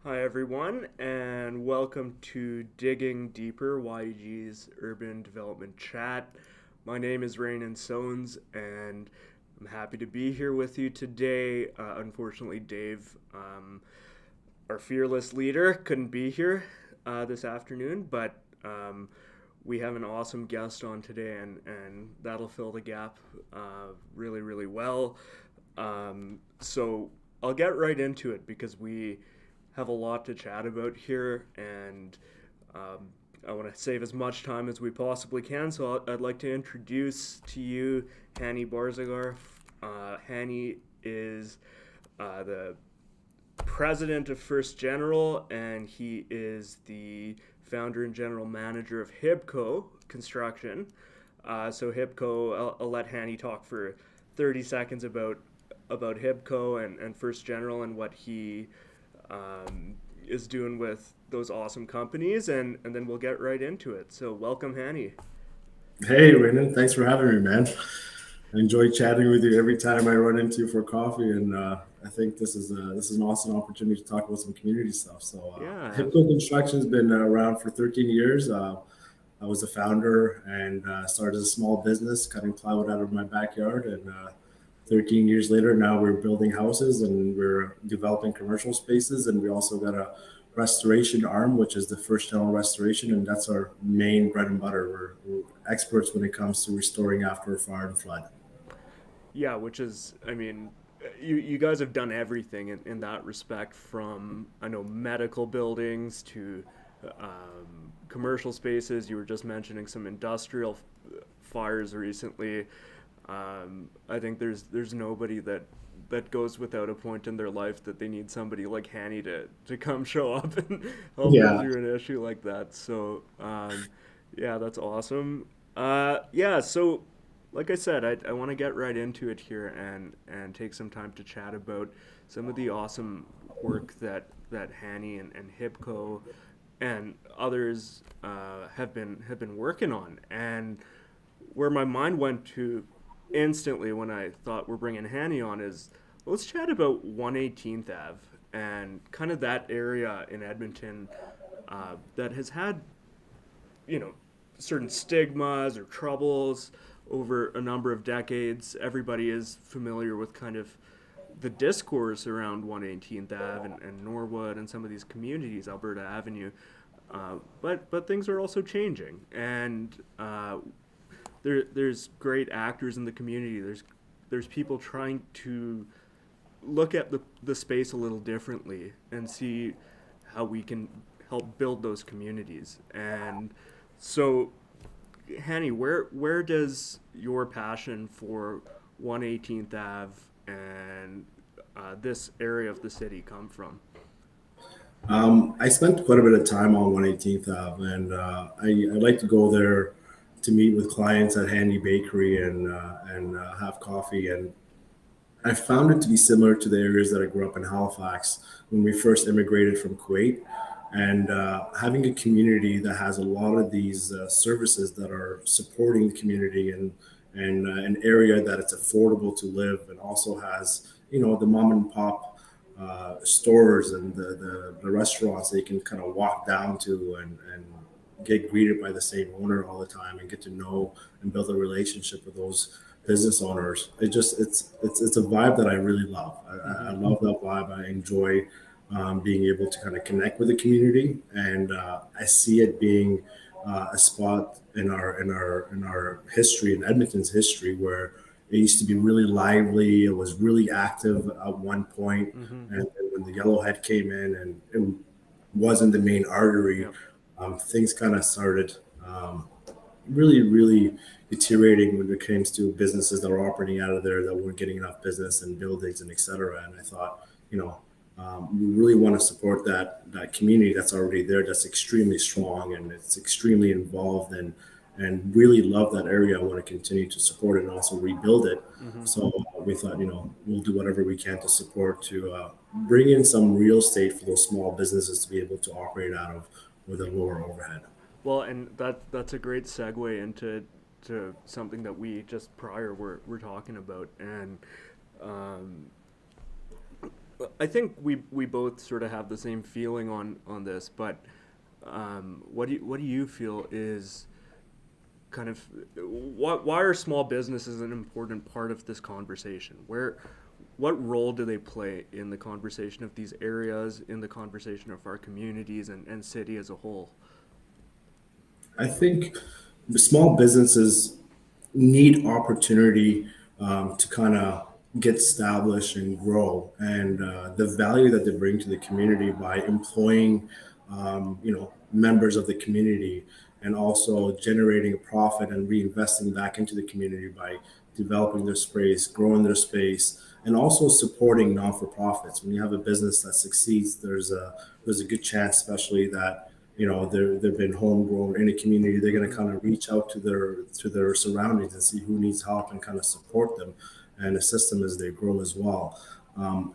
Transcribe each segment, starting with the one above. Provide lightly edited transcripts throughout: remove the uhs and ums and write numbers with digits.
Hi, everyone, and welcome to Digging Deeper, YEG's Urban Development Chat. My name is Raynon Sones, and I'm happy to be here with you today. Unfortunately, Dave, our fearless leader, couldn't be here this afternoon, but we have an awesome guest on today, and that'll fill the gap really, really well. So I'll get right into it because we have a lot to chat about here, and I want to save as much time as we possibly can. So I'd like to introduce to you Hani Barzagar. Hani is the president of First General, and he is the founder and general manager of HIBCO Construction. So HIBCO, I'll let Hani talk for 30 seconds about HIBCO and First General and what he is doing with those awesome companies, and then we'll get right into it. So welcome, Hani. Hey, Renan, thanks for having me, man. I enjoy chatting with you every time I run into you for coffee, and I think this is an awesome opportunity to talk about some community stuff. So, Yeah, HIPCO Construction's been around for 13 years. I was the founder and started a small business cutting plywood out of my backyard, and 13 years later, now we're building houses and we're developing commercial spaces, and we also got a restoration arm, which is the first general restoration, and that's our main bread and butter. We're experts when it comes to restoring after a fire and flood. yeah, which is, I mean, you guys have done everything in that respect, from I know medical buildings to commercial spaces. You were just mentioning some industrial fires recently. I think there's nobody that goes without a point in their life that they need somebody like Hanny to come show up and help them Yeah. through an issue like that. So yeah, that's awesome. Yeah, so like I said, I want to get right into it here and take some time to chat about some of the awesome work that Hanny and HIBCO and others have been working on. And where my mind went to instantly when I thought we're bringing Hanny on is, let's chat about 118th Ave and kind of that area in Edmonton that has had, you know, certain stigmas or troubles over a number of decades. Everybody is familiar with kind of the discourse around 118th Ave and Norwood and some of these communities, Alberta Avenue. But things are also changing, and there's great actors in the community. There's people trying to look at the space a little differently and see how we can help build those communities. And so, Hanny, where does your passion for 118th Ave and this area of the city come from? I spent quite a bit of time on 118th Ave, and I like to go there to meet with clients at Handy Bakery and have coffee. And I found it to be similar to the areas that I grew up in Halifax when we first immigrated from Kuwait. And having a community that has a lot of these services that are supporting the community and an area that it's affordable to live and also has, the mom and pop stores and the restaurants that you can kind of walk down to and get greeted by the same owner all the time and get to know and build a relationship with those business owners. It's a vibe that I really love. I Mm-hmm. love that vibe. I enjoy being able to kind of connect with the community, and I see it being a spot in our history, in Edmonton's history, where it used to be really lively. It was really active at one point, Mm-hmm. and then when the Yellowhead came in, and it wasn't the main artery, Yep. things kind of started. Really deteriorating when it comes to businesses that were operating out of there that weren't getting enough business and buildings and et cetera. And I thought, we really want to support that community that's already there, that's extremely strong and it's extremely involved and really love that area. I want to continue to support it and also rebuild it. Mm-hmm. So we thought, we'll do whatever we can to support to bring in some real estate for those small businesses to be able to operate out of with a lower overhead. Well, and that's a great segue into something that we just prior were talking about, and um, I think we both sort of have the same feeling on this, but what do you feel is kind of why are small businesses an important part of this conversation? What role do they play in the conversation of these areas, in the conversation of our communities and city as a whole? I think the small businesses need opportunity to kind of get established and grow, and the value that they bring to the community by employing, members of the community, and also generating a profit and reinvesting back into the community by developing their space, growing their space, and also supporting non-for-profits. When you have a business that succeeds, there's a good chance, especially that they've been homegrown in a community. They're going to Mm-hmm. kind of reach out to their surroundings and see who needs help and kind of support them and assist them as they grow as well.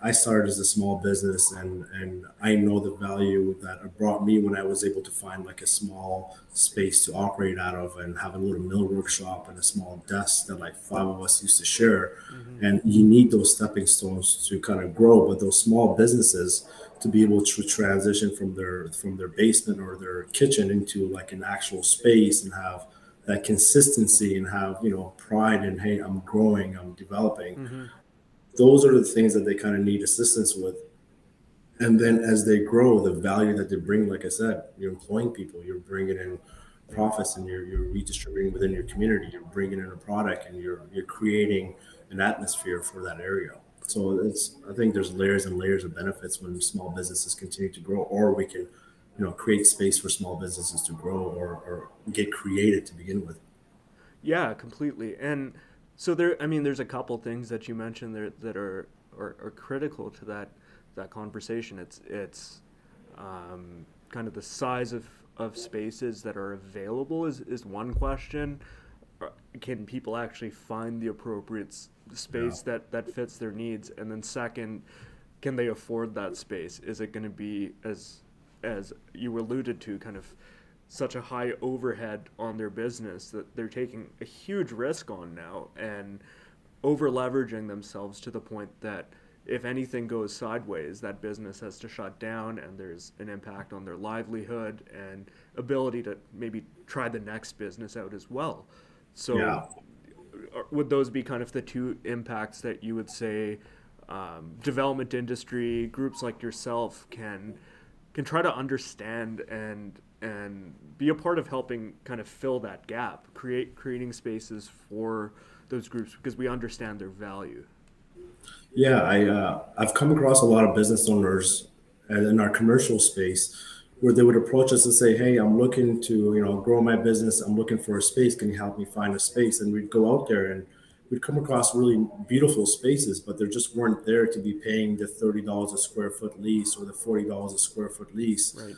I started as a small business, and I know the value that it brought me when I was able to find like a small space to operate out of and have a little mill workshop and a small desk that like five of us used to share. Mm-hmm. And you need those stepping stones to kind of grow, but those small businesses to be able to transition from their basement or their kitchen into like an actual space and have that consistency and have pride in, hey, I'm growing, I'm developing. Mm-hmm. Those are the things that they kind of need assistance with. And then as they grow, the value that they bring, like I said, you're employing people, you're bringing in Yeah. profits, and you're redistributing within your community, you're bringing in a product, and you're creating an atmosphere for that area. So I think there's layers and layers of benefits when small businesses continue to grow, or we can create space for small businesses to grow, or get created to begin with. Yeah, completely. And so I mean, there's a couple things that you mentioned there that are critical to that conversation. It's kind of the size of spaces that are available is one question. Can people actually find the appropriate Yeah. space that fits their needs? And then second, can they afford that space? Is it going to be as you alluded to, kind of such a high overhead on their business that they're taking a huge risk on now and over leveraging themselves to the point that if anything goes sideways, that business has to shut down and there's an impact on their livelihood and ability to maybe try the next business out as well. So, Yeah. would those be kind of the two impacts that you would say development industry groups like yourself can try to understand and be a part of helping kind of fill that gap, creating spaces for those groups because we understand their value. Yeah, I've come across a lot of business owners in our commercial space where they would approach us and say, "Hey, I'm looking to grow my business. I'm looking for a space. Can you help me find a space?" And we'd go out there and we'd come across really beautiful spaces, but there just weren't there to be paying the $30 a square foot lease or the $40 a square foot lease. Right.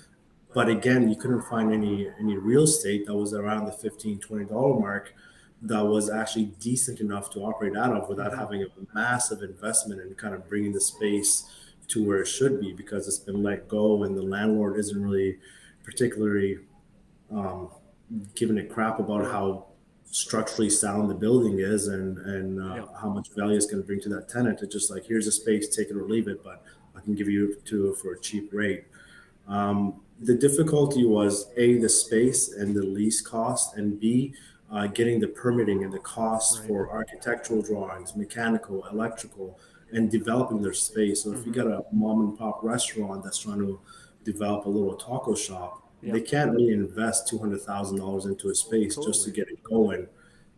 But again, you couldn't find any real estate that was around the $15-$20 mark that was actually decent enough to operate out of without Mm-hmm. having a massive investment and kind of bringing the space to where it should be, because it's been let go and the landlord isn't really particularly um, giving a crap about Yeah. how structurally sound the building is, and Yeah. how much value it's going to bring to that tenant. It's just like, here's a space, take it or leave it, but I can give you to it for a cheap rate. The difficulty was A, the space and the lease cost, and B, getting the permitting and the costs Right. for architectural drawings, mechanical, electrical, and developing their space. So if you Mm-hmm. got a mom and pop restaurant that's trying to develop a little taco shop, Yeah. they can't really invest $200,000 into a space just to Totally. get it going,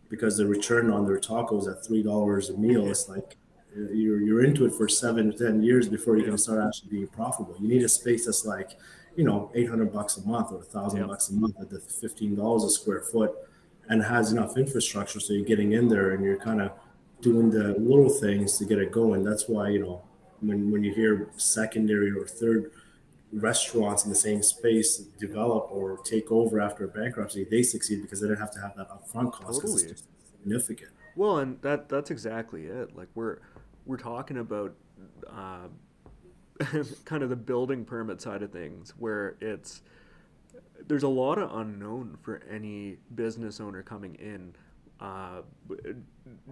because the return on their tacos at $3 a meal, Yeah. it's like you're into it for 7 to 10 years before you Yeah. can start actually being profitable. You need a space that's like, $800 a month or a thousand Yeah. bucks a month at the $15 a square foot, and has enough infrastructure so you're getting in there and you're kind of doing the little things to get it going. That's why when you hear secondary or third restaurants in the same space develop or take over after a bankruptcy, they succeed because they didn't have to have that upfront cost because it's Totally. just significant. Well, and that's exactly it. Like we're talking about uh, kind of the building permit side of things, where there's a lot of unknown for any business owner coming in. Uh,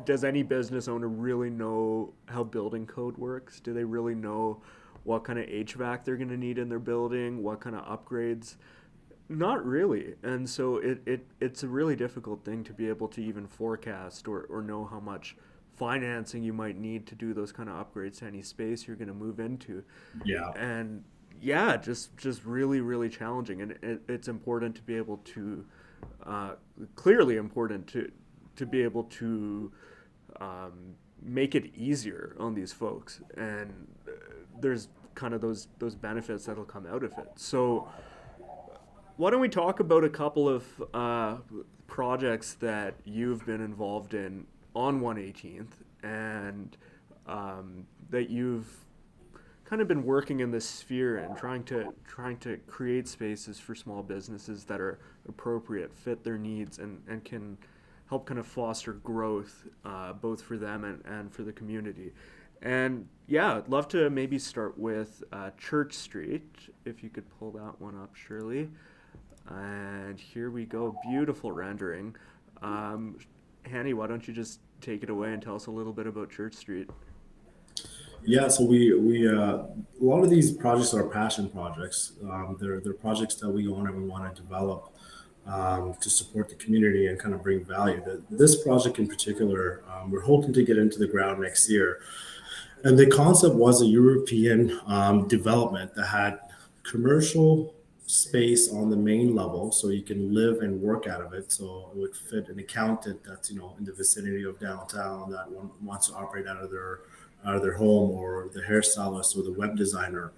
does any business owner really know how building code works? Do they really know what kind of HVAC they're going to need in their building? What kind of upgrades? Not really. And so it's a really difficult thing to be able to even forecast or know how much financing you might need to do those kind of upgrades to any space you're going to move into. Yeah. And yeah, just really, really challenging. And it's important to be able to, uh, clearly important to be able to make it easier on these folks. And there's kind of those benefits that'll come out of it. So why don't we talk about a couple of projects that you've been involved in on 118th and that you've kind of been working in this sphere and trying to create spaces for small businesses that are appropriate, fit their needs, and can help kind of foster growth both for them and for the community. And yeah, I'd love to maybe start with Church Street, if you could pull that one up, Shirley. And here we go, beautiful rendering. Um, Hani, why don't you just take it away and tell us a little bit about Church Street? Yeah, so we a lot of these projects are passion projects. They're projects that we own and we want to develop to support the community and kind of bring value. This project in particular, we're hoping to get into the ground next year. And the concept was a European development that had commercial space on the main level, so you can live and work out of it. So it would fit an accountant that's in the vicinity of downtown that wants to operate out of their home, or the hairstylist or the web designer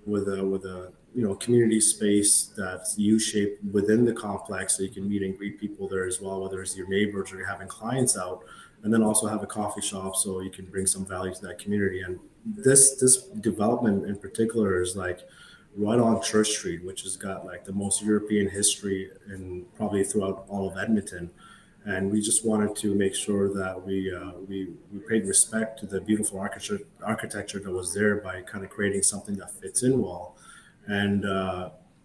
with a community space that's U-shaped within the complex, so you can meet and greet people there as well, whether it's your neighbors or you're having clients out, and then also have a coffee shop so you can bring some value to that community. And this development in particular is like right on Church Street, which has got like the most European history in probably throughout all of Edmonton. And we just wanted to make sure that we paid respect to the beautiful architecture that was there by kind of creating something that fits in well. And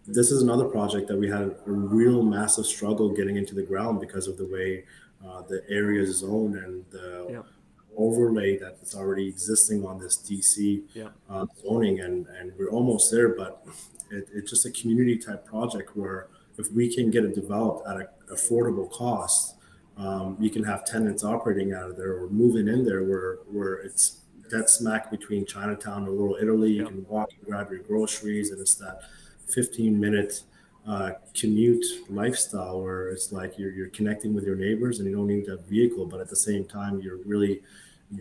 this is another project that we had a real massive struggle getting into the ground because of the way the area is zoned and the Yep, overlay that's already existing on this DC yep, zoning, and we're almost there, but it's just a community type project where if we can get it developed at an affordable cost, you can have tenants operating out of there or moving in there where it's that smack between Chinatown and Little Italy. You yep. can walk and grab your groceries, and it's that 15-minute commute lifestyle where it's like you're connecting with your neighbors and you don't need a vehicle, but at the same time you're really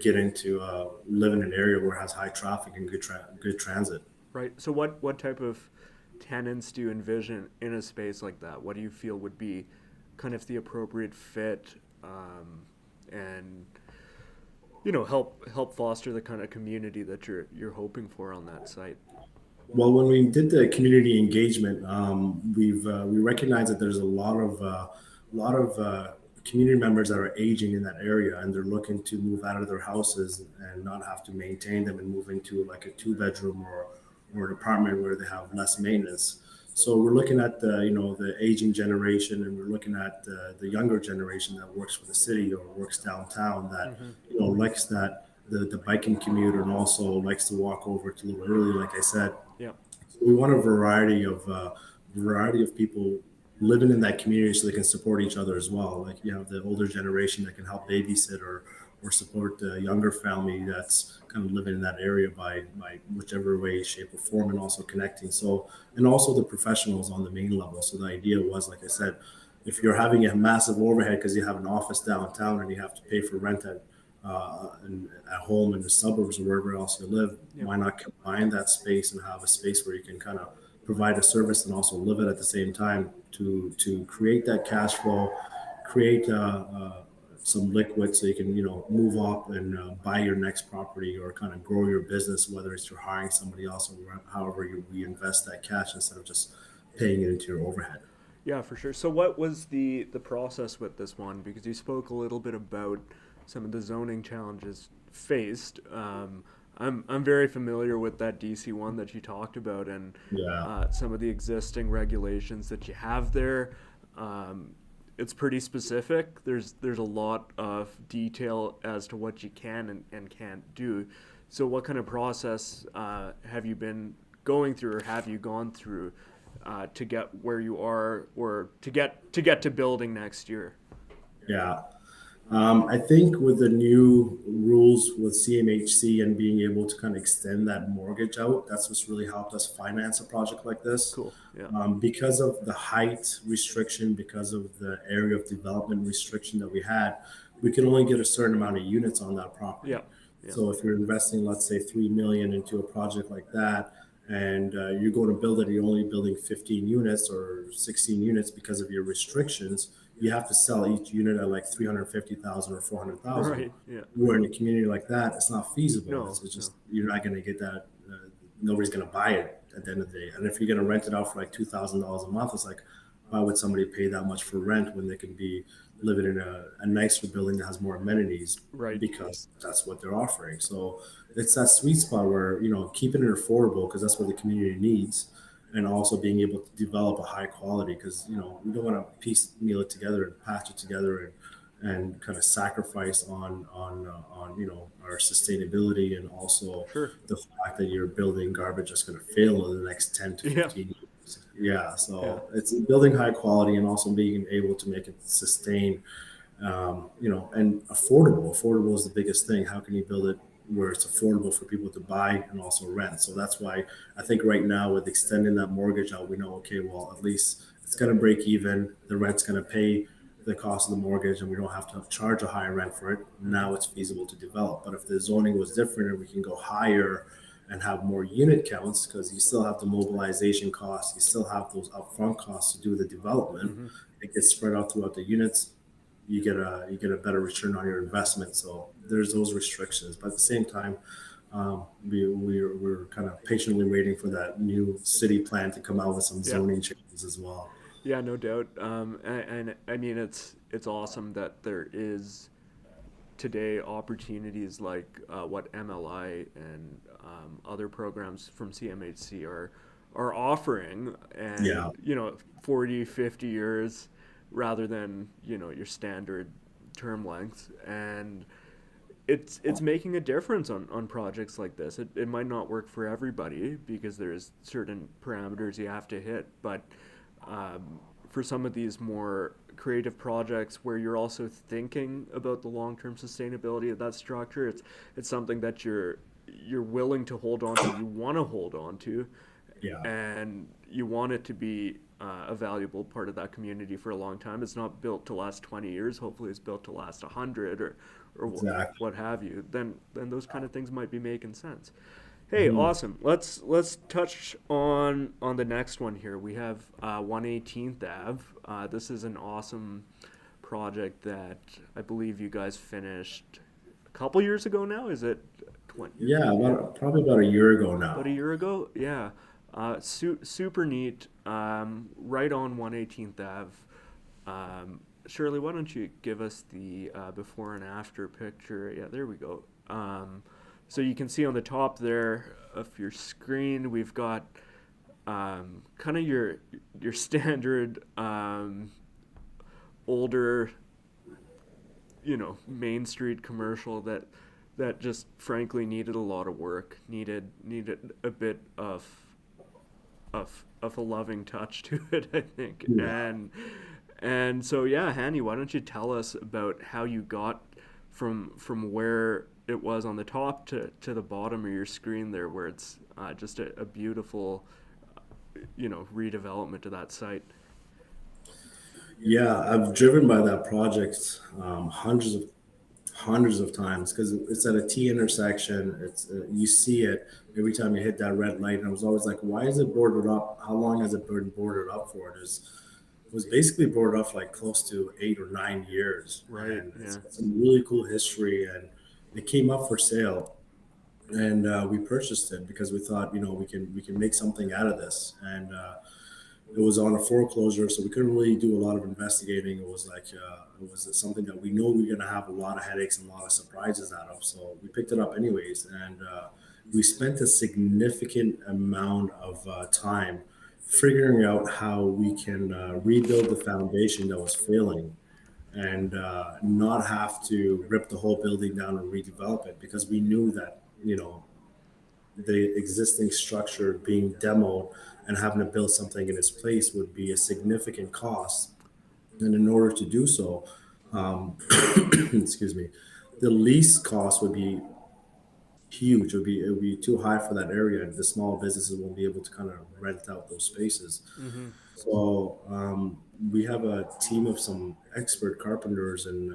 getting to live in an area where it has high traffic and good transit. Right. So what type of tenants do you envision in a space like that? What do you feel would be kind of the appropriate fit, and help foster the kind of community that you're hoping for on that site? Well, when we did the community engagement, we recognize that there's a lot of community members that are aging in that area, and they're looking to move out of their houses and not have to maintain them and move into like a two-bedroom or an apartment where they have less maintenance. So we're looking at the aging generation, and we're looking at the younger generation that works for the city or works downtown that Mm-hmm. likes that the biking commute and also likes to walk over to Little Italy, like I said. Yeah. We want a variety of people living in that community so they can support each other as well. Like you have the older generation that can help babysit or support the younger family that's kind of living in that area by whichever way, shape, or form, and also connecting. So and also the professionals on the main level. So the idea was, like I said, if you're having a massive overhead because you have an office downtown and you have to pay for rent at home in the suburbs or wherever else you live, Yep. why not combine that space and have a space where you can kind of provide a service and also live it at the same time to create that cash flow, create some liquid so you can move up and buy your next property or kind of grow your business, whether it's you're hiring somebody else or however you reinvest that cash instead of just paying it into your overhead. Yeah, for sure. So what was the process with this one? Because you spoke a little bit about some of the zoning challenges faced. I'm very familiar with that DC one that you talked about, and Yeah. some of the existing regulations that you have there. Um, it's pretty specific. There's a lot of detail as to what you can and can't do. So what kind of process have you been going through, or have you gone through to get where you are, or to get to building next year? Yeah. I think with the new rules with CMHC and being able to kind of extend that mortgage out, that's what's really helped us finance a project like this. Cool. Yeah. Because of the height restriction, because of the area of development restriction that we had, we can only get a certain amount of units on that Yeah. property. Yeah. So if you're investing, let's say, 3 million into a project like that, and you're going to build it, you're only building 15 units or 16 units because of your restrictions. You have to sell each unit at like 350,000 or 400,000. Right. Yeah. Where in a community like that, it's not feasible. No. It's just No. you're not going to get that. Nobody's going to buy it at the end of the day. And if you're going to rent it out for like $2,000 a month, it's like, why would somebody pay that much for rent when they can be living in a nicer building that has more amenities, Right. because that's what they're offering. So it's that sweet spot where, keeping it affordable because that's what the community needs, and also being able to develop a high quality, because we don't want to piecemeal it together and patch it together and kind of sacrifice on our sustainability, and also Sure. the fact that you're building garbage that's going to fail in the next 10 to Yeah. 15 years. Yeah, Yeah. so it's building high quality and also being able to make it sustain, and affordable. Affordable is the biggest thing. How can you build it where it's affordable for people to buy and also rent? So that's why I think right now with extending that mortgage out, we know, okay, well, at least it's going to break even. The rent's going to pay the cost of the mortgage, and we don't have to charge a higher rent for it. Hmm. Now it's feasible to develop. But if the zoning was different and we can go higher and have more unit counts, because you still have the mobilization costs, you still have those upfront costs to do the development. Hmm. It gets spread out throughout the units. You get a better return on your investment. So there's those restrictions, but at the same time, we're kind of patiently waiting for that new city plan to come out with some Yeah. zoning changes as well. Yeah, no doubt. And I mean, it's awesome that there is today opportunities like what MLI and other programs from CMHC are offering, and Yeah. 40, 50 years rather than your standard term length, and it's making a difference on projects like this. It might not work for everybody because there's certain parameters you have to hit, but for some of these more creative projects where you're also thinking about the long-term sustainability of that structure, it's something that you're willing to hold on to, you want to hold on to, Yeah. and you want it to be a valuable part of that community for a long time. It's not built to last 20 years. Hopefully, it's built to last 100, or Exactly. what have you. Then those kind of things might be making sense. Hey, Mhm. awesome. Let's touch on the next one here. We have 118th Ave. This is an awesome project that I believe you guys finished a couple years ago now. Is it 20? Yeah, Yeah, probably about a year ago about a now. year ago. Yeah, super neat. Right on 118th Ave. Shirley, why don't you give us the before and after picture? Yeah, there we go. So you can see on the top there of your screen, we've got kind of your standard older, Main Street commercial that just frankly needed a lot of work, needed a bit of a loving touch to it, I think. Yeah. And so yeah, Hani, why don't you tell us about how you got from where it was on the top to the bottom of your screen there, where it's just a beautiful redevelopment to that site. Yeah, I've driven by that project hundreds of times because it's at a T intersection. It's you see it every time you hit that red light, and I was always like, why is it boarded up? How long has it been boarded up for? It was basically boarded up for like close to 8 or 9 years, Right. and it's Yeah. got some really cool history. And it came up for sale, and we purchased it because we thought, we can make something out of this. And it was on a foreclosure, so we couldn't really do a lot of investigating. It was like it was something that we know we're going to have a lot of headaches and a lot of surprises out of. So we picked it up anyways, and we spent a significant amount of time figuring out how we can rebuild the foundation that was failing and not have to rip the whole building down and redevelop it because we knew that the existing structure being demoed and having to build something in its place would be a significant cost. And in order to do so, excuse me, the lease cost would be huge. It would be too high for that area, and the small businesses won't be able to kind of rent out those spaces. Mm-hmm. So we have a team of some expert carpenters and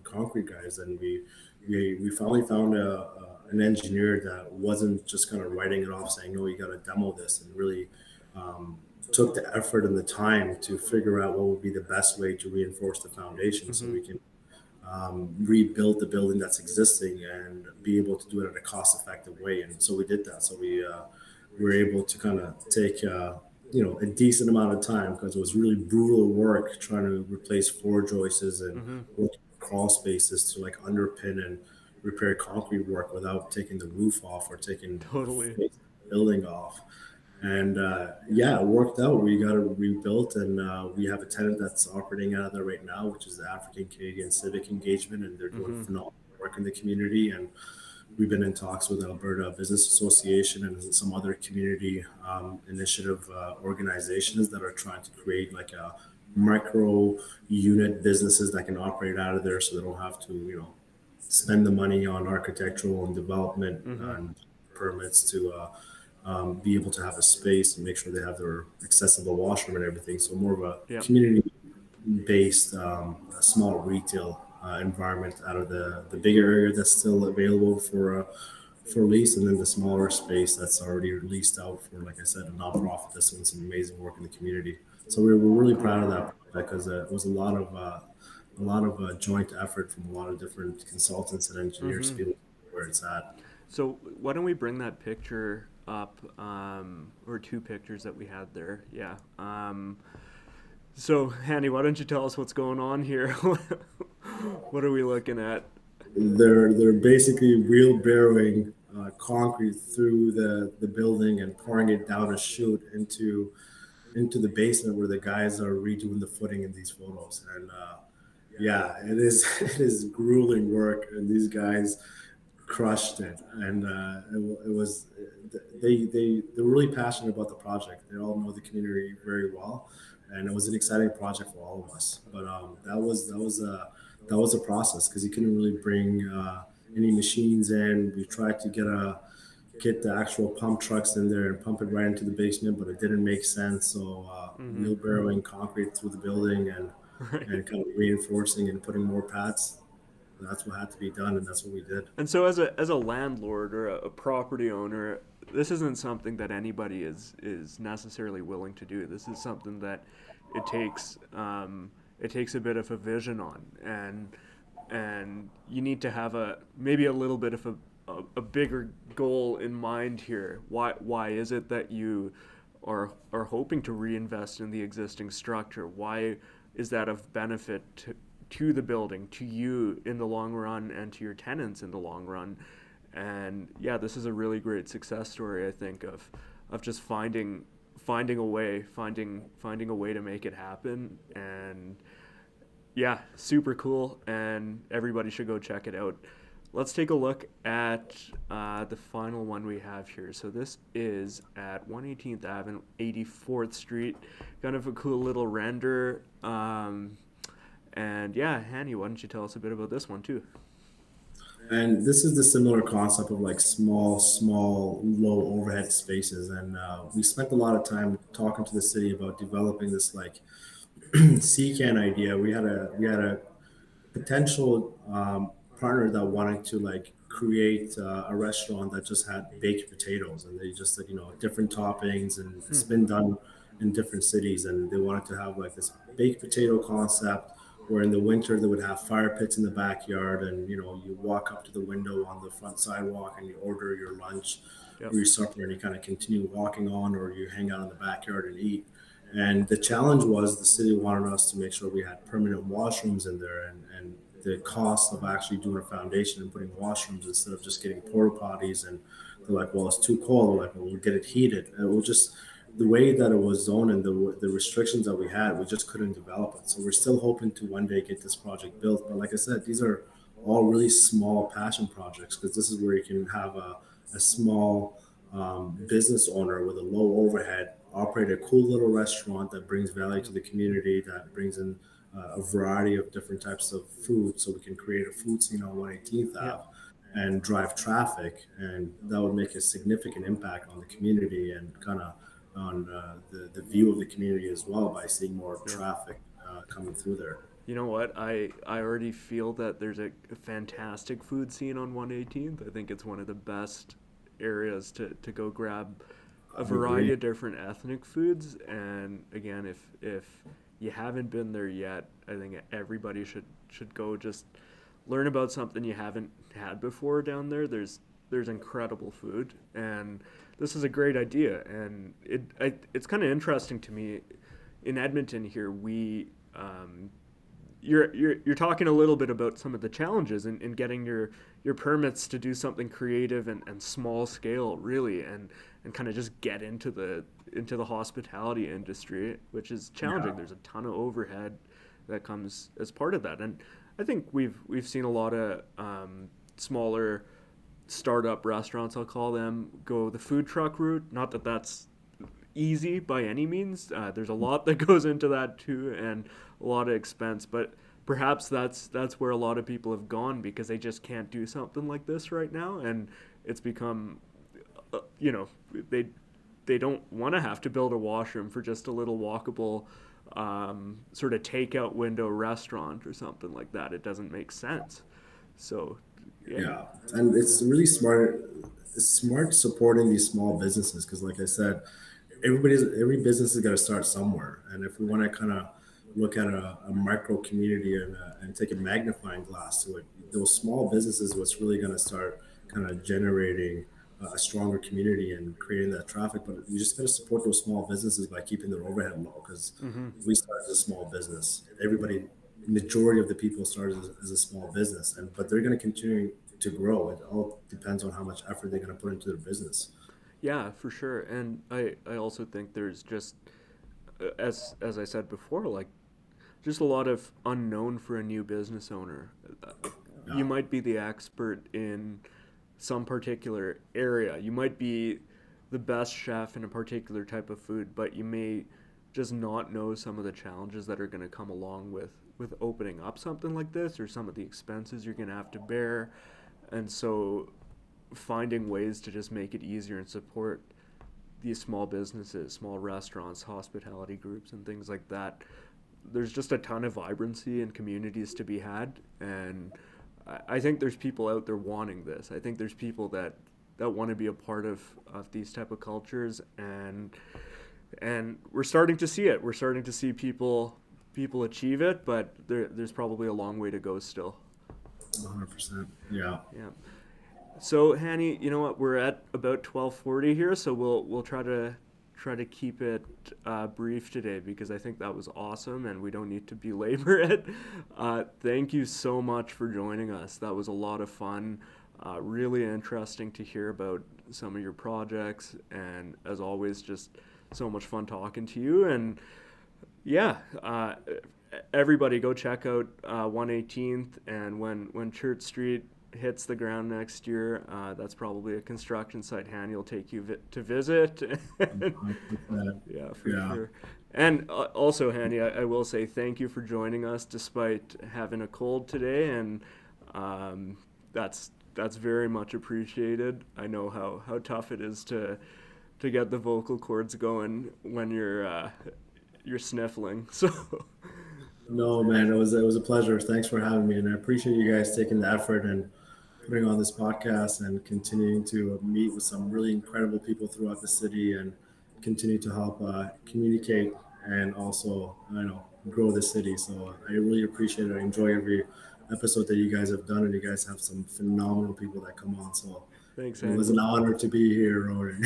concrete guys, and we finally found an engineer that wasn't just kind of writing it off, saying, "No, you got to demo this," and really um, took the effort and the time to figure out what would be the best way to reinforce the foundation, so Mm-hmm. we can rebuild the building that's existing and be able to do it in a cost-effective way. And so we did that. So we were able to kind of take a decent amount of time because it was really brutal work trying to replace floor joists and Mm-hmm. work crawl spaces to like underpin and repair concrete work without taking the roof off or taking the Totally. face of the building off. And yeah, it worked out. We got it rebuilt, and we have a tenant that's operating out of there right now, which is the African Canadian Civic Engagement, and they're doing Mm-hmm. phenomenal work in the community. And we've been in talks with Alberta Business Association and some other community initiative organizations that are trying to create like a micro unit businesses that can operate out of there, so they don't have to spend the money on architectural and development Mm-hmm. and permits to be able to have a space and make sure they have their accessible washroom and everything. So more of a Yep. community-based, small retail environment out of the bigger area that's still available for lease, and then the smaller space that's already leased out for, like I said, a nonprofit that's doing some amazing work in the community. So we're really proud Cool. of that project because it was a lot of joint effort from a lot of different consultants and engineers to Mm-hmm. be able to get where it's at. So why don't we bring that picture up, or two pictures that we had there? Yeah. So Hanny, why don't you tell us what's going on here? What are we looking at? They're basically wheelbarrowing concrete through the building and pouring it down a chute into the basement where the guys are redoing the footing in these photos. And yeah, it is it is grueling work, and these guys crushed it. And it was they were really passionate about the project. They all know the community very well, and it was an exciting project for all of us. But that was a process because you couldn't really bring any machines in. We tried to get the actual pump trucks in there and pump it right into the basement, but it didn't make sense. So Mm-hmm. wheelbarrowing concrete through the building Right. and kind of reinforcing and putting more pads. That's what had to be done, and that's what we did. And so, as a landlord or a property owner, this isn't something that anybody is necessarily willing to do. This is something that it takes it takes a bit of a vision on, and you need to have a maybe a little bit of a bigger goal in mind here. Why is it that you are hoping to reinvest in the existing structure? Why is that of benefit to the building, to you in the long run, and to your tenants in the long run? And yeah, this is a really great success story, I think, of just finding a way, finding a way to make it happen. And yeah, super cool, and everybody should go check it out. Let's take a look at the final one we have here. So this is at 118th Avenue, 84th Street. Kind of a cool little render. And yeah, Hanny, why don't you tell us a bit about this one too? And this is the similar concept of like small, low overhead spaces. And we spent a lot of time talking to the city about developing this like CCAN idea. We had a potential partner that wanted to like create a restaurant that just had baked potatoes, and they just said different toppings, and it's Hmm. been done in different cities, and they wanted to have like this baked potato concept where in the winter they would have fire pits in the backyard, and you walk up to the window on the front sidewalk and you order your lunch Yep. or your supper, and you kind of continue walking on, or you hang out in the backyard and eat. And the challenge was the city wanted us to make sure we had permanent washrooms in there, and the cost of actually doing a foundation and putting washrooms instead of just getting porta potties. And they're like, well, it's too cold. We're like, well, we'll get it heated. And we'll just the way that it was zoned and the restrictions that we had, we just couldn't develop it. So we're still hoping to one day get this project built. But like I said, these are all really small passion projects because this is where you can have a small business owner with a low overhead operate a cool little restaurant that brings value to the community, that brings in a variety of different types of food. So we can create a food scene on 118th Yeah. Ave and drive traffic, and that would make a significant impact on the community and kind of on the view of the community as well by seeing more Yeah. traffic coming through there. You know what? I already feel that there's a fantastic food scene on 118th. I think it's one of the best areas to go grab a I agree. variety of different ethnic foods. And again, if you haven't been there yet, I think everybody should go just learn about something you haven't had before down there. There's incredible food, and this is a great idea. And it's kind of interesting to me. In Edmonton here, we you're talking a little bit about some of the challenges in getting your permits to do something creative and small scale really and kind of just get into the hospitality industry, which is Yeah, challenging. There's a ton of overhead that comes as part of that, and I think we've seen a lot of smaller startup restaurants, I'll call them, go the food truck route. Not that that's easy by any means. There's a lot that goes into that too, and a lot of expense. But perhaps that's where a lot of people have gone because they just can't do something like this right now, and it's become, you know, they they don't want to have to build a washroom for just a little walkable sort of takeout window restaurant or something like that. It doesn't make sense. So, yeah, yeah, and it's really smart. It's smart supporting these small businesses because, like I said, every business has got to start somewhere, and if we want to kind of look at a micro community and take a magnifying glass to it, those small businesses what's really going to start kind of generating a stronger community and creating that traffic. But you just got to support those small businesses by keeping their overhead low because mm-hmm. we started as a small business. Everybody, majority of the people started as a small business, and but they're going to continue to grow. It all depends on how much effort they're going to put into their business. Yeah, for sure. And I also think there's just as I said before, like just a lot of unknown for a new business owner. You Yeah, might be the expert in some particular area. You might be the best chef in a particular type of food, but you may just not know some of the challenges that are going to come along with opening up something like this or some of the expenses you're going to have to bear. And so finding ways to just make it easier and support these small businesses, small restaurants, hospitality groups, and things like that. There's just a ton of vibrancy and communities to be had, and I think there's people out there wanting this. I think there's people that want to be a part of these type of cultures, and we're starting to see it. We're starting to see people achieve it, but there's probably a long way to go still. 100%. Yeah. Yeah. So, Hani, you know what? We're at about 12:40 here, so we'll try to keep it brief today because I think that was awesome, and we don't need to belabor it. Thank you so much for joining us. That was a lot of fun. Really interesting to hear about some of your projects, and as always, just so much fun talking to you. And yeah, everybody go check out 118th, and when Church Street hits the ground next year, that's probably a construction site Hani will take you to visit. Yeah, for Yeah. sure. And also, Hani, I will say thank you for joining us despite having a cold today, and um, that's very much appreciated. I know how tough it is to get the vocal cords going when you're sniffling. So No, man, it was a pleasure. Thanks for having me, and I appreciate you guys taking the effort and putting on this podcast and continuing to meet with some really incredible people throughout the city and continue to help communicate and also, grow the city. So I really appreciate it. I enjoy every episode that you guys have done, and you guys have some phenomenal people that come on. So thanks, it was Hani. an honor to be here, Ronan.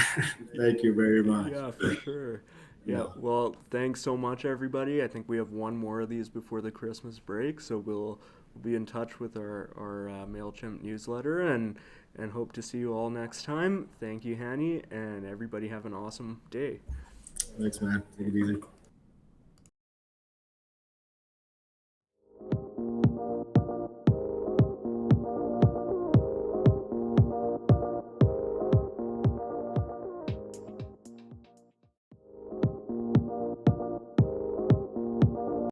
Thank you very much. Yeah, for sure. Yeah, Yeah. well, thanks so much, everybody. I think we have one more of these before the Christmas break, so we'll be in touch with our Mailchimp newsletter and hope to see you all next time. Thank you, Hani, and everybody have an awesome day. Thanks, man. Take it easy.